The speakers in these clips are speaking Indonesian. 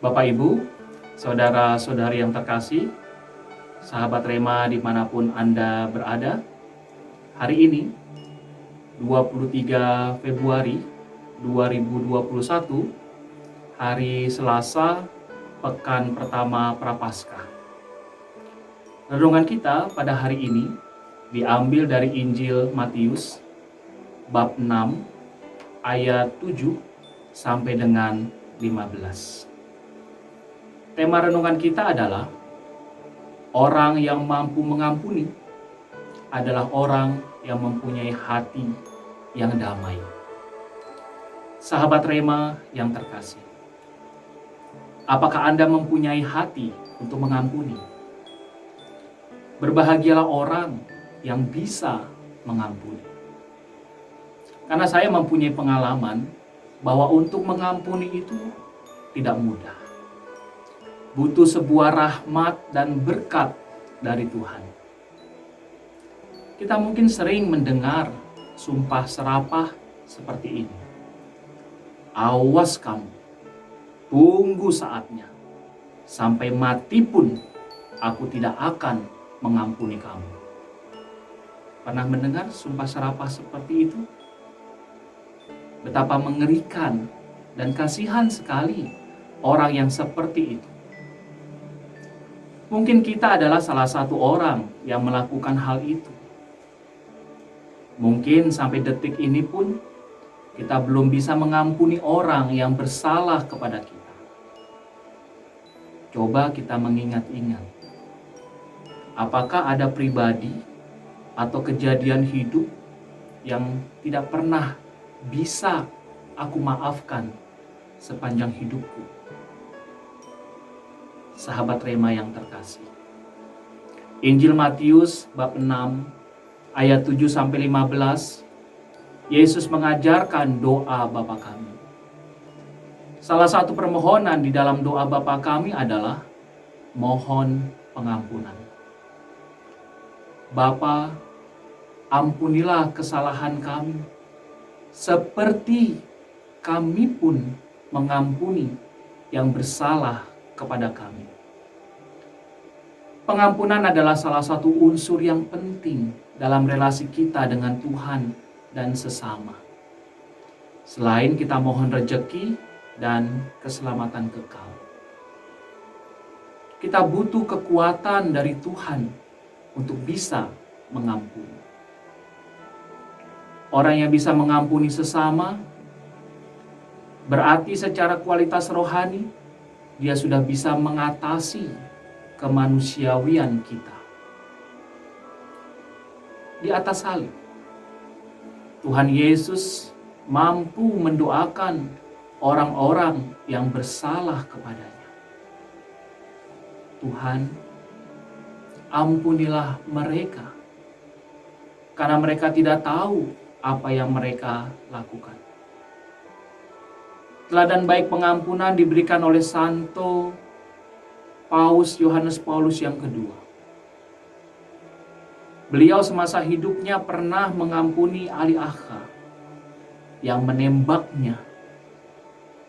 Bapak Ibu, saudara-saudari yang terkasih, sahabat Rema dimanapun Anda berada, hari ini 23 Februari 2021, hari Selasa, pekan pertama Prapaskah. Renungan kita pada hari ini diambil dari Injil Matius, bab 6, ayat 7 sampai dengan 15. Tema renungan kita adalah orang yang mampu mengampuni adalah orang yang mempunyai hati yang damai. Sahabat Rema yang terkasih, apakah Anda mempunyai hati untuk mengampuni? Berbahagialah orang yang bisa mengampuni. Karena saya mempunyai pengalaman bahwa untuk mengampuni itu tidak mudah. Butuh sebuah rahmat dan berkat dari Tuhan. Kita mungkin sering mendengar sumpah serapah seperti ini. Awas kamu, tunggu saatnya. Sampai mati pun aku tidak akan mengampuni kamu. Pernah mendengar sumpah serapah seperti itu? Betapa mengerikan dan kasihan sekali orang yang seperti itu. Mungkin kita adalah salah satu orang yang melakukan hal itu. Mungkin sampai detik ini pun kita belum bisa mengampuni orang yang bersalah kepada kita. Coba kita mengingat-ingat. Apakah ada pribadi atau kejadian hidup yang tidak pernah bisa aku maafkan sepanjang hidupku? Sahabat Rema yang terkasih, Injil Matius bab 6 ayat 7 sampai 15, Yesus mengajarkan doa Bapa kami. Salah satu permohonan di dalam doa Bapa kami adalah mohon pengampunan. Bapa, ampunilah kesalahan kami, seperti kami pun mengampuni yang bersalah kepada kami. Pengampunan adalah salah satu unsur yang penting dalam relasi kita dengan Tuhan dan sesama. Selain kita mohon rejeki dan keselamatan kekal, kita butuh kekuatan dari Tuhan untuk bisa mengampuni. Orang yang bisa mengampuni sesama berarti secara kualitas rohani dia sudah bisa mengatasi kemanusiawian kita. Di atas salib, Tuhan Yesus mampu mendoakan orang-orang yang bersalah kepadanya. Tuhan, ampunilah mereka, karena mereka tidak tahu apa yang mereka lakukan. Teladan baik pengampunan diberikan oleh Santo Paus Yohanes Paulus yang kedua. Beliau semasa hidupnya pernah mengampuni Ali Agha yang menembaknya,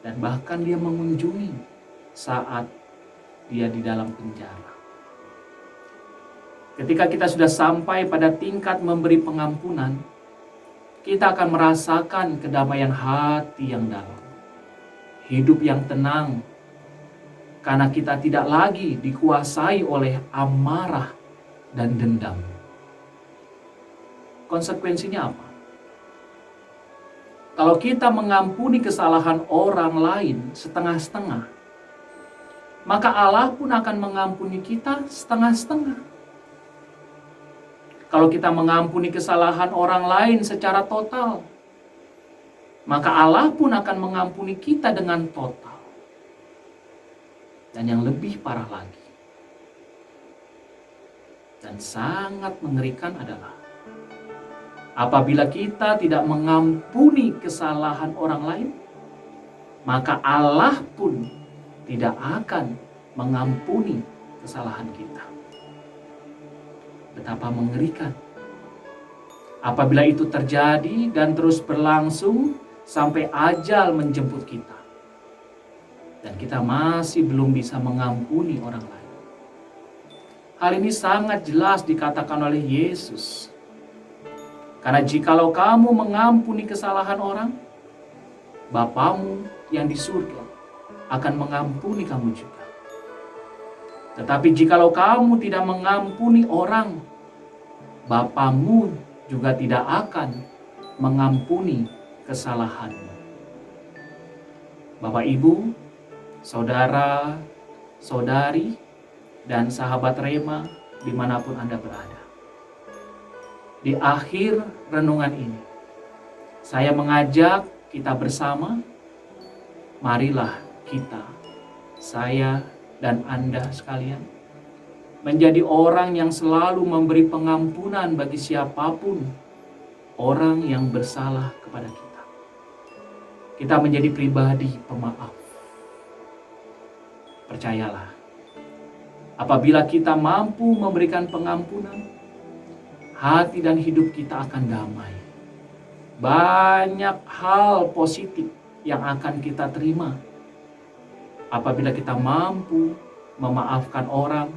dan bahkan dia mengunjungi saat dia di dalam penjara. Ketika kita sudah sampai pada tingkat memberi pengampunan, kita akan merasakan kedamaian hati yang dalam, hidup yang tenang, karena kita tidak lagi dikuasai oleh amarah dan dendam. Konsekuensinya apa? Kalau kita mengampuni kesalahan orang lain setengah-setengah, maka Allah pun akan mengampuni kita setengah-setengah. Kalau kita mengampuni kesalahan orang lain secara total, maka Allah pun akan mengampuni kita dengan total. Dan yang lebih parah lagi, dan sangat mengerikan adalah apabila kita tidak mengampuni kesalahan orang lain, maka Allah pun tidak akan mengampuni kesalahan kita. Betapa mengerikan. Apabila itu terjadi dan terus berlangsung sampai ajal menjemput kita. dan kita masih belum bisa mengampuni orang lain. Hal ini sangat jelas dikatakan oleh Yesus. Karena jikalau kamu mengampuni kesalahan orang, Bapamu yang di surga akan mengampuni kamu juga. Tetapi jikalau kamu tidak mengampuni orang, Bapamu juga tidak akan mengampuni kesalahanmu. Bapak, Ibu, saudara, saudari, dan sahabat Rema dimanapun Anda berada. Di akhir renungan ini, saya mengajak kita bersama, marilah kita, saya dan Anda sekalian, menjadi orang yang selalu memberi pengampunan bagi siapapun orang yang bersalah kepada kita. Kita menjadi pribadi pemaaf. Percayalah, apabila kita mampu memberikan pengampunan, hati dan hidup kita akan damai. Banyak hal positif yang akan kita terima apabila kita mampu memaafkan orang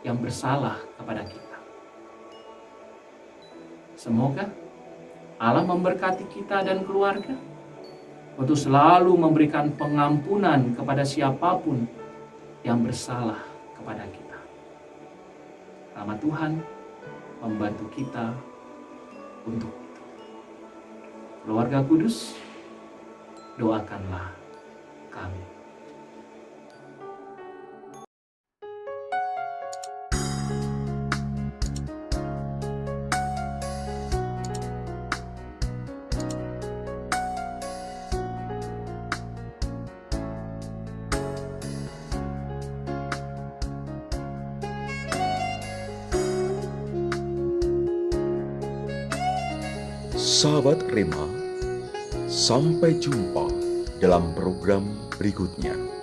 yang bersalah kepada kita. Semoga Allah memberkati kita dan keluarga untuk selalu memberikan pengampunan kepada siapapun yang bersalah kepada kita. Rahmat Tuhan membantu kita untuk itu. Keluarga Kudus, doakanlah kami. Sahabat Rema, sampai jumpa dalam program berikutnya.